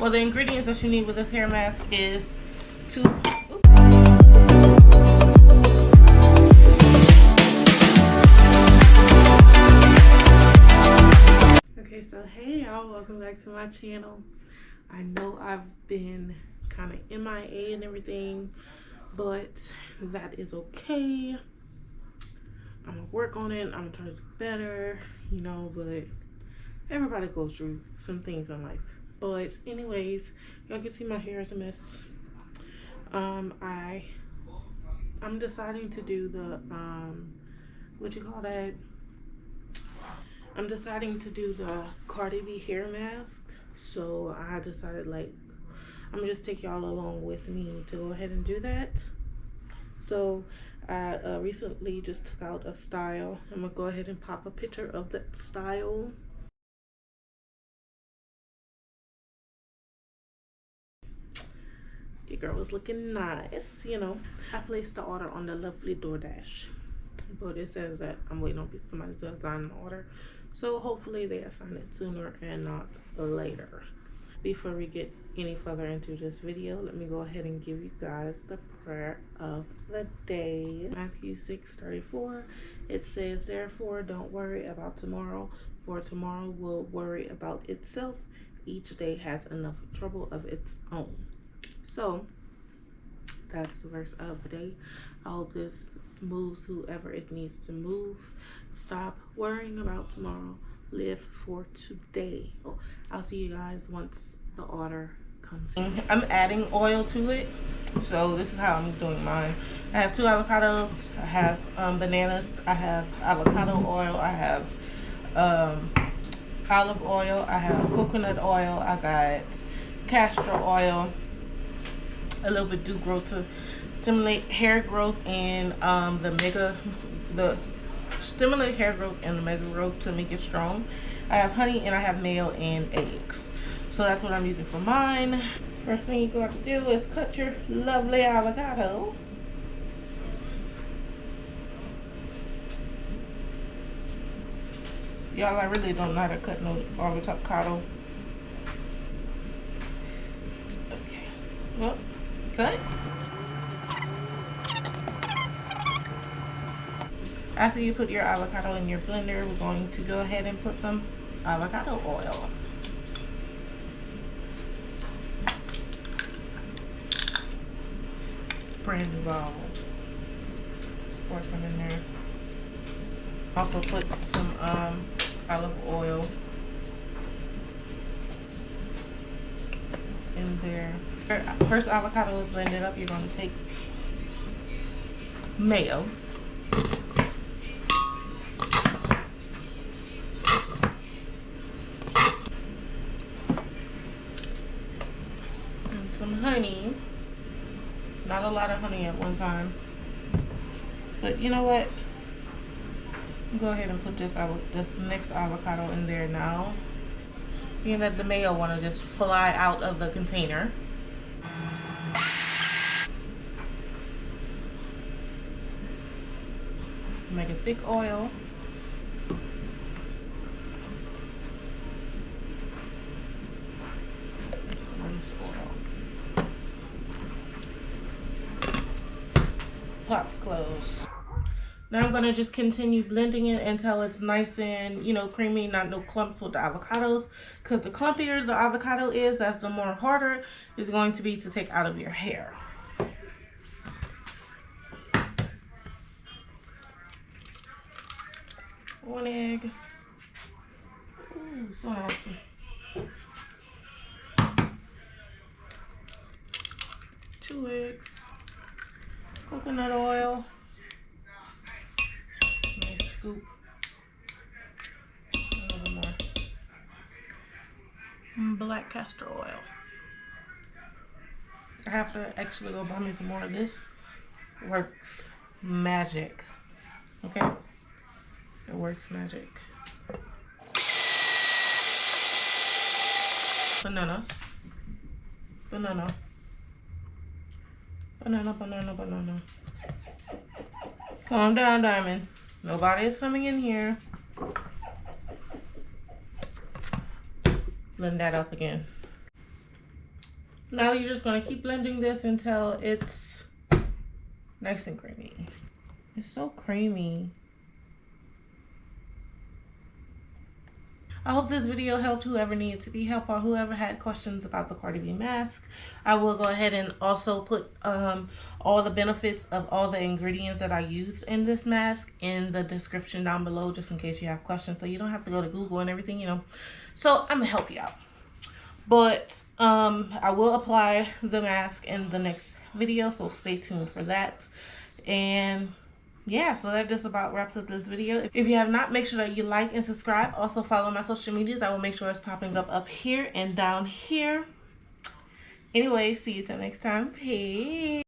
Well, the ingredients that you need with this hair mask is two. Okay, so hey y'all, welcome back to my channel. I know I've been kind of MIA and everything, but that is okay. I'm gonna work on it. I'm gonna try to do better, you know, but everybody goes through some things in life. But anyways, y'all can see my hair is a mess. I'm deciding to do the what you call that? I'm deciding to do the Cardi B hair mask. So I decided, like, I'm gonna just take y'all along with me to go ahead and do that. So I recently just took out a style. I'm gonna go ahead and pop a picture of that style. Your girl was looking nice, you know. I placed the order on the lovely DoorDash, but it says that I'm waiting on somebody to assign the order. So hopefully they assign it sooner and not later. Before we get any further into this video, let me go ahead and give you guys the prayer of the day. Matthew 6:34. It says, therefore, don't worry about tomorrow, for tomorrow will worry about itself. Each day has enough trouble of its own. So that's the verse of the day. I hope this moves whoever it needs to move. Stop worrying about tomorrow. Live for today. I'll see you guys once the order comes in. I'm adding oil to it. So this is how I'm doing mine. I have 2 avocados. I have bananas. I have avocado oil. I have olive oil. I have coconut oil. I got castor oil. A little bit dew growth to stimulate hair growth, and stimulate hair growth and the mega growth to make it strong. I have honey and I have mayo and eggs. So that's what I'm using for mine. First thing you're going to do is cut your lovely avocado. Y'all, I really don't know how to cut no avocado. Okay. Well, cut. After you put your avocado in your blender, we're going to go ahead and put some avocado oil. Brand new bottle. Just pour some in there. Also put some olive oil in there. First avocado is blended up. You're going to take mayo. And some honey. Not a lot of honey at one time. But you know what? Go ahead and put this next avocado in there now. Being that the mayo want to just fly out of the container. Make a thick oil. Pop close. Now I'm gonna just continue blending it until it's nice and, you know, creamy, not no clumps with the avocados. Because the clumpier the avocado is, that's the more harder it's going to be to take out of your hair. One egg. Ooh, so nasty. Two eggs. Coconut oil. Nice scoop. A little more. Black castor oil. I have to actually go buy me some more of this. Works magic. Okay? It works magic. Bananas. Banana. Banana, banana, banana. Calm down, Diamond. Nobody is coming in here. Blend that up again. Now you're just going to keep blending this until it's nice and creamy. It's so creamy. I hope this video helped whoever needed to be helped or whoever had questions about the Cardi B mask. I will go ahead and also put all the benefits of all the ingredients that I used in this mask in the description down below, just in case you have questions, so you don't have to go to Google and everything, you know. So I'm gonna help you out. But I will apply the mask in the next video, so stay tuned for that. And yeah, so that just about wraps up this video. If you have not, make sure that you like and subscribe. Also follow my social medias. I will make sure it's popping up here and down here. Anyway, see you till next time. Peace.